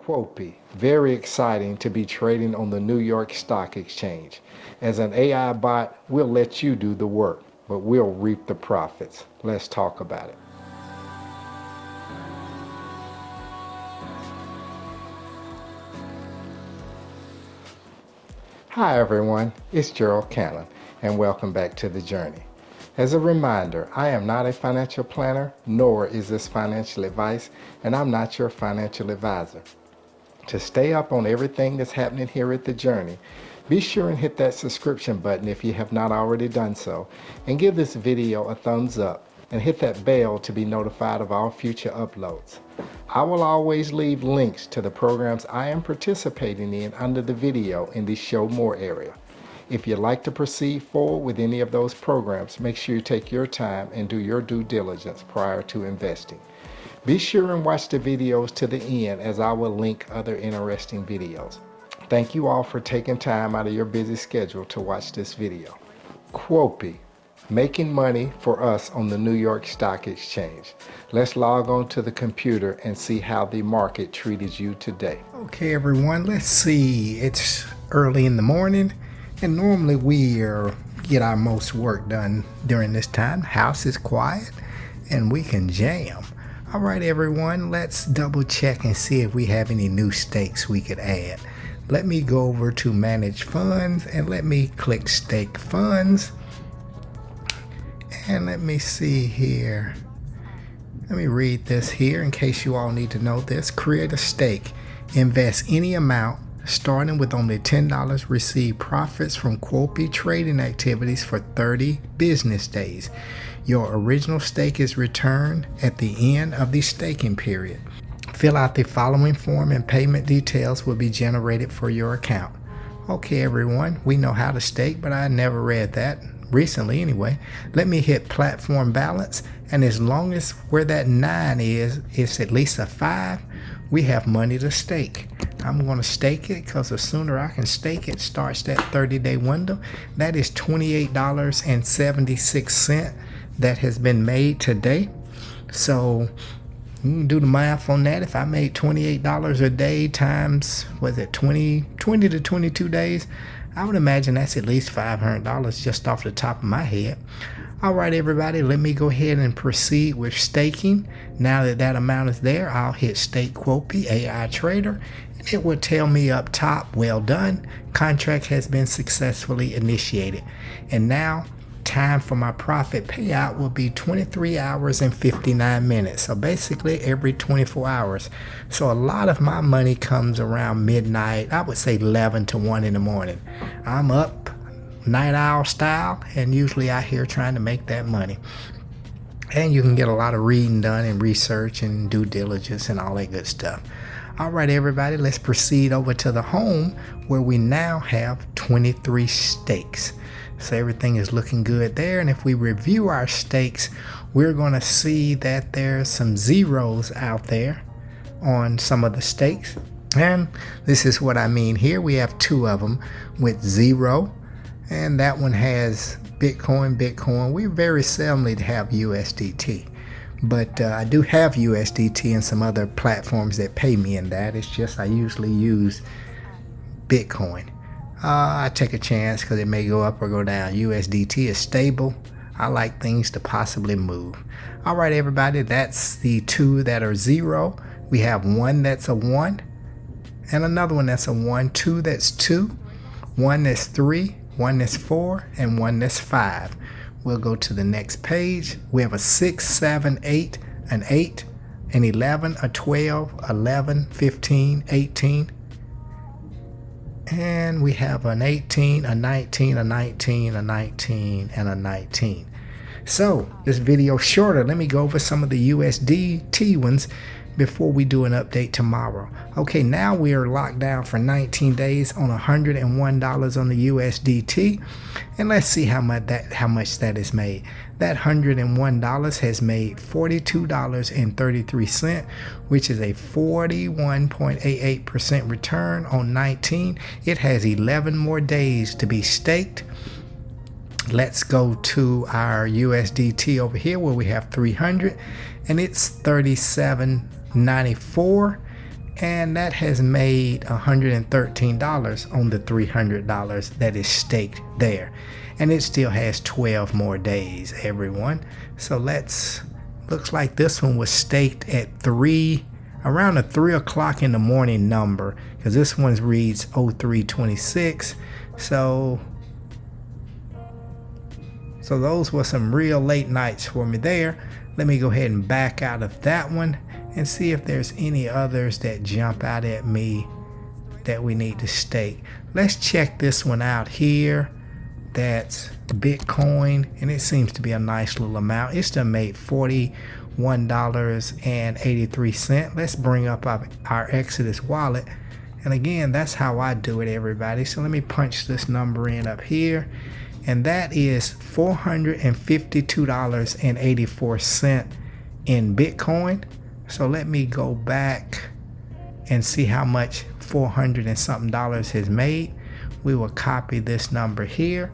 Quopi. Very exciting to be trading on the New York Stock Exchange. As an AI bot, we'll let you do the work, but we'll reap the profits. Let's talk about it. Hi everyone, it's Gerald Cannon, and welcome back to the journey. As a reminder, I am not a financial planner, nor is this financial advice, and I'm not your financial advisor. To stay up on everything that's happening here at the journey, be sure and hit that subscription button if you have not already done so, and give this video a thumbs up, and hit that bell to be notified of all future uploads. I will always leave links to the programs I am participating in under the video in the Show More area. If you'd like to proceed forward with any of those programs, make sure you take your time and do your due diligence prior to investing. Be sure and watch the videos to the end, as I will link other interesting videos. Thank you all for taking time out of your busy schedule to watch this video. Quopi, making money for us on the New York Stock Exchange. Let's log on to the computer and see how the market treated you today. Okay everyone, let's see. It's early in the morning, and normally we get our most work done during this time. House is quiet and we can jam. All right everyone, let's double check and see if we have any new stakes we could add. Let me go over to manage funds and let me click stake funds. And let me see here. Let me read this here in case you all need to know this. Create a stake. Invest any amount starting with only $10. Receive profits from Quopi trading activities for 30 business days. Your original stake is returned at the end of the staking period. Fill out the following form and payment details will be generated for your account. Okay everyone, we know how to stake, but I never read that. Recently anyway. Let me hit platform balance, and as long as where that 9 is, it's at least a 5, we have money to stake. I'm going to stake it because the sooner I can stake it starts that 30-day window. That is $28.76 that has been made today. So you can do the math on that. If I made $28 a day times, was it 20 to 22 days, I would imagine that's at least $500 just off the top of my head. All right, everybody, let me go ahead and proceed with staking. Now that that amount is there, I'll hit Stake Quopi AI Trader, and it will tell me up top, well done. Contract has been successfully initiated. And now, time for my profit payout will be 23 hours and 59 minutes. So basically every 24 hours. So a lot of my money comes around midnight. I would say 11 to 1 in the morning. I'm up night owl style and usually out here trying to make that money. And you can get a lot of reading done and research and due diligence and all that good stuff. All right, everybody, let's proceed over to the home where we now have 23 stakes. So everything is looking good there. And if we review our stakes, we're going to see that there's some zeros out there on some of the stakes. And this is what I mean here. We have 2 of them with 0. And that one has Bitcoin. We very seldomly have USDT. But I do have USDT and some other platforms that pay me in that. It's just I usually use Bitcoin. I take a chance because it may go up or go down. USDT is stable. I like things to possibly move. All right, everybody, that's the 2 that are 0. We have 1 that's a 1 and another one that's a 1, 2 that's 2, 1 that's 3, 1 that's 4, and 1 that's 5. We'll go to the next page. We have a 6, 7, 8, an 8, an 11, a 12, 11, 15, 18. And we have an 18, a 19, a 19, a 19, and a 19. So this video shorter. Let me go over some of the USDT ones before we do an update tomorrow. Okay, now we are locked down for 19 days on $101 on the USDT. And let's see how much that is made. That $101 has made $42.33, which is a 41.88% return on 19. It has 11 more days to be staked. Let's go to our USDT over here where we have 300 and it's 37.94. and that has made $113 on the $300 that is staked there. And it still has 12 more days, everyone. So looks like this one was staked at around a 3 o'clock in the morning number, because this one reads 0326. So those were some real late nights for me there. Let me go ahead and back out of that one and see if there's any others that jump out at me that we need to stake. Let's check this one out here. That's Bitcoin, and it seems to be a nice little amount. It's done made $41.83. Let's bring up our Exodus wallet. And again, that's how I do it, everybody. So let me punch this number in up here. And that is $452.84 in Bitcoin. So let me go back and see how much $400 and something has made. We will copy this number here.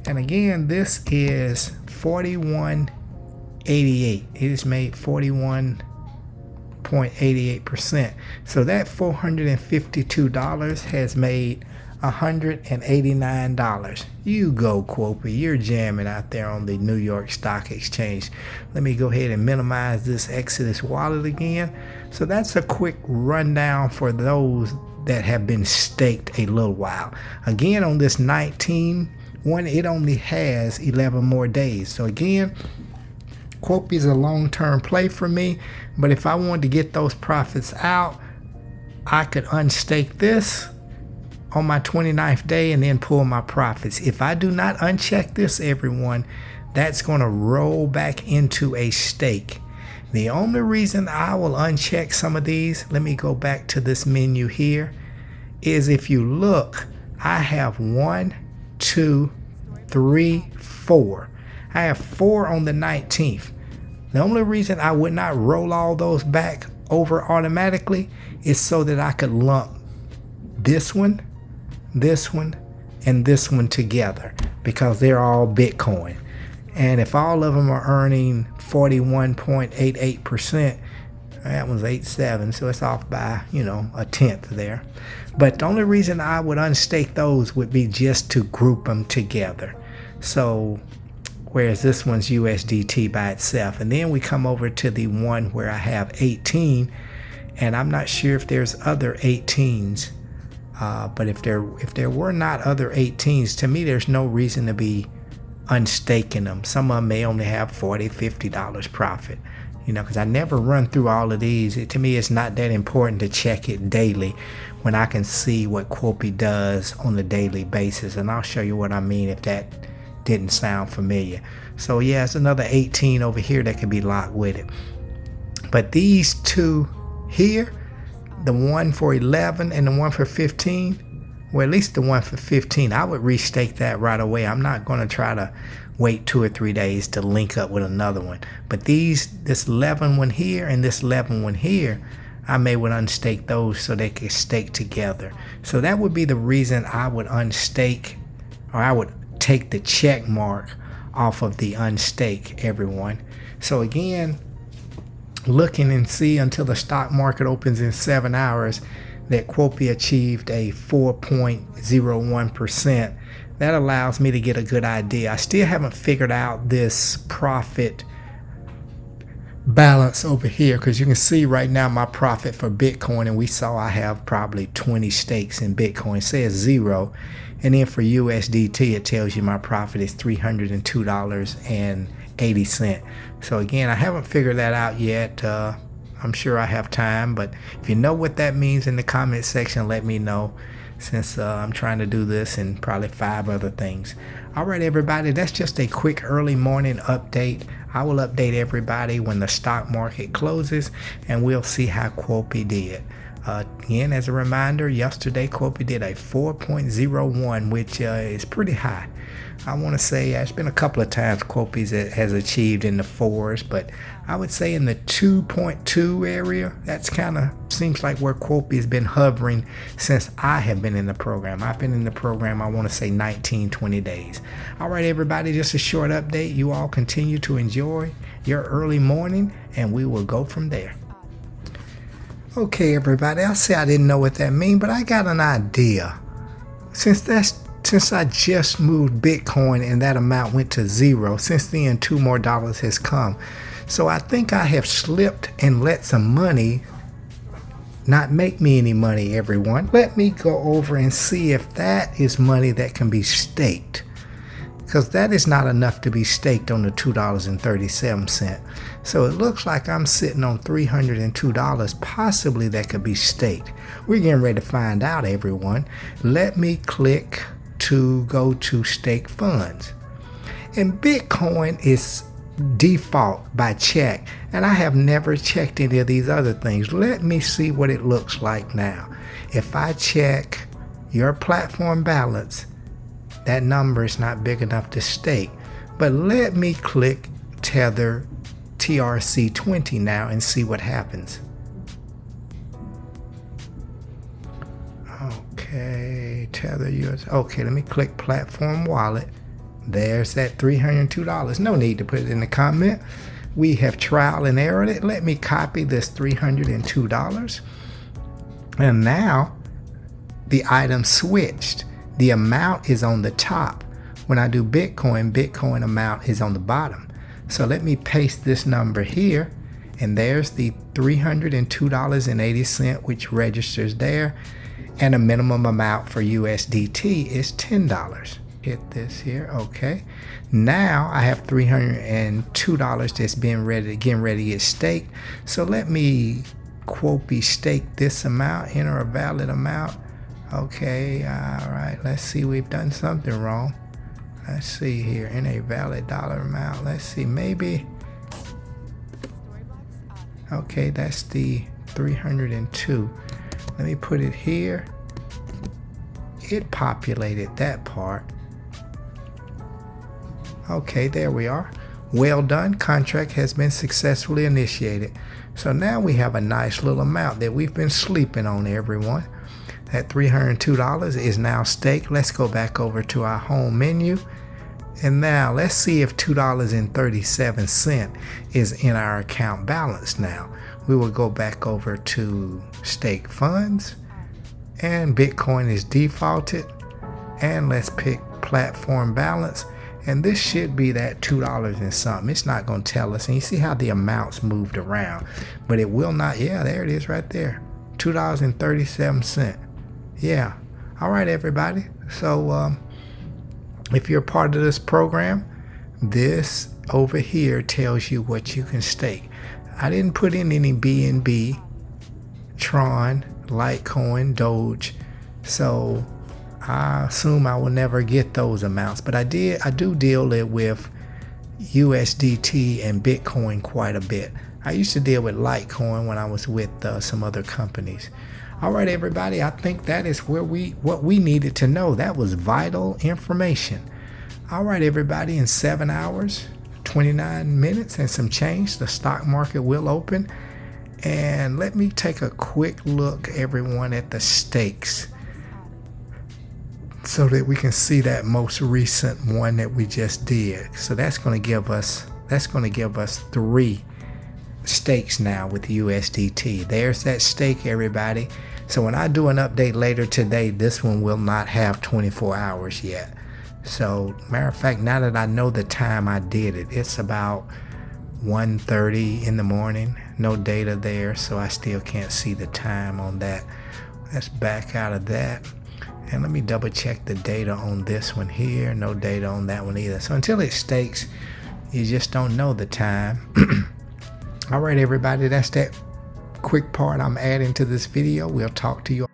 And again, this is 41.88. It is made 41.88%. So that $452 has made $189. You go, Quopi. You're jamming out there on the New York Stock Exchange. Let me go ahead and minimize this Exodus wallet again. So that's a quick rundown for those that have been staked a little while. Again, on this 19 one, it only has 11 more days. So again, Quopi is a long-term play for me, but if I wanted to get those profits out, I could unstake this on my 29th day and then pull my profits. If I do not uncheck this, everyone, that's going to roll back into a stake. The only reason I will uncheck some of these, let me go back to this menu here, is if you look, I have 1, 2, 3, 4. I have 4 on the 19th. The only reason I would not roll all those back over automatically is so that I could lump this one, and this one together, because they're all Bitcoin. And if all of them are earning 41.88%, that one's 87, so it's off by, a tenth there. But the only reason I would unstake those would be just to group them together. So whereas this one's USDT by itself. And then we come over to the one where I have 18, and I'm not sure if there's other 18s. But if there were not other 18s, to me, there's no reason to be unstaking them. Some of them may only have $40, $50 profit, because I never run through all of these. To me, it's not that important to check it daily when I can see what Quopi does on a daily basis. And I'll show you what I mean if that didn't sound familiar. So yeah, it's another 18 over here that could be locked with it. But these two here, the one for 11 and the one for 15, well, at least the one for 15, I would restake that right away. I'm not going to try to wait 2 or 3 days to link up with another one. But this 11 one here and this 11 one here, I may would unstake those so they could stake together. So that would be the reason I would unstake, or I would take the check mark off of the unstake, everyone. So again, looking and see until the stock market opens in 7 hours that Quopi achieved a 4.01%. That allows me to get a good idea. I still haven't figured out this profit balance over here, because you can see right now my profit for Bitcoin, and we saw I have probably 20 stakes in Bitcoin. It says 0, and then for USDT it tells you my profit is $302.80. So again, I haven't figured that out yet. I'm sure I have time, but if you know what that means in the comment section, let me know, since I'm trying to do this and probably 5 other things. All right, everybody, that's just a quick early morning update. I will update everybody when the stock market closes, and we'll see how Quopi did. Again, as a reminder, yesterday Quopi did a 4.01, which is pretty high. I want to say it's been a couple of times Quopi has achieved in the 4s, but I would say in the 2.2 area, that's kind of seems like where Quopi has been hovering since I have been in the program. I've been in the program, I want to say 19, 20 days. All right, everybody, just a short update. You all continue to enjoy your early morning, and we will go from there. Okay, everybody, I say I didn't know what that means, but I got an idea. Since I just moved Bitcoin and that amount went to zero, since then $2 more has come. So I think I have slipped and let some money not make me any money, everyone. Let me go over and see if that is money that can be staked, because that is not enough to be staked on the $2.37. So it looks like I'm sitting on $302, possibly that could be staked. We're getting ready to find out, everyone. Let me click to go to stake funds. And Bitcoin is default by check, and I have never checked any of these other things. Let me see what it looks like now. If I check your platform balance, that number is not big enough to stake. But let me click Tether TRC20 now and see what happens. Okay, Tether US. Okay, let me click platform wallet. There's that $302. No need to put it in the comment. We have trial and errored it. Let me copy this $302. And now the item switched. The amount is on the top. When I do Bitcoin, Bitcoin amount is on the bottom. So let me paste this number here. And there's the $302.80, which registers there. And a minimum amount for USDT is $10. Hit this here. Okay. Now I have $302 that's getting ready to get staked. So let me Quopi stake this amount, enter a valid amount. Okay. All right. Let's see. We've done something wrong. Let's see here. In a valid dollar amount. Let's see. Maybe. Okay. That's the 302. Let me put it here. It populated that part. Okay, there we are. Well done. Contract has been successfully initiated. So now we have a nice little amount that we've been sleeping on, everyone. That $302 is now staked. Let's go back over to our home menu. And now let's see if $2.37 is in our account balance now. We will go back over to stake funds. And Bitcoin is defaulted. And let's pick platform balance. And this should be that $2 and something. It's not going to tell us. And you see how the amounts moved around. But it will not. Yeah, there it is right there. $2.37. Yeah. All right, everybody. So if you're part of this program, this over here tells you what you can stake. I didn't put in any BNB, Tron, Litecoin, Doge. So I assume I will never get those amounts, but I do deal it with USDT and Bitcoin quite a bit. I used to deal with Litecoin when I was with some other companies. All right, everybody, I think that is what we needed to know. That was vital information. All right, everybody, in 7 hours, 29 minutes and some change, the stock market will open. And let me take a quick look, everyone, at the stakes, so that we can see that most recent one that we just did. So that's going to give us 3 stakes now with USDT. There's that stake, everybody. So when I do an update later today, this one will not have 24 hours yet. So matter of fact, now that I know the time I did it, it's about 1:30 in the morning. No data there, so I still can't see the time on that. Let's back out of that. And let me double check the data on this one here. No data on that one either. So until it stakes, you just don't know the time. All right, everybody, that's that quick part I'm adding to this video. We'll talk to you.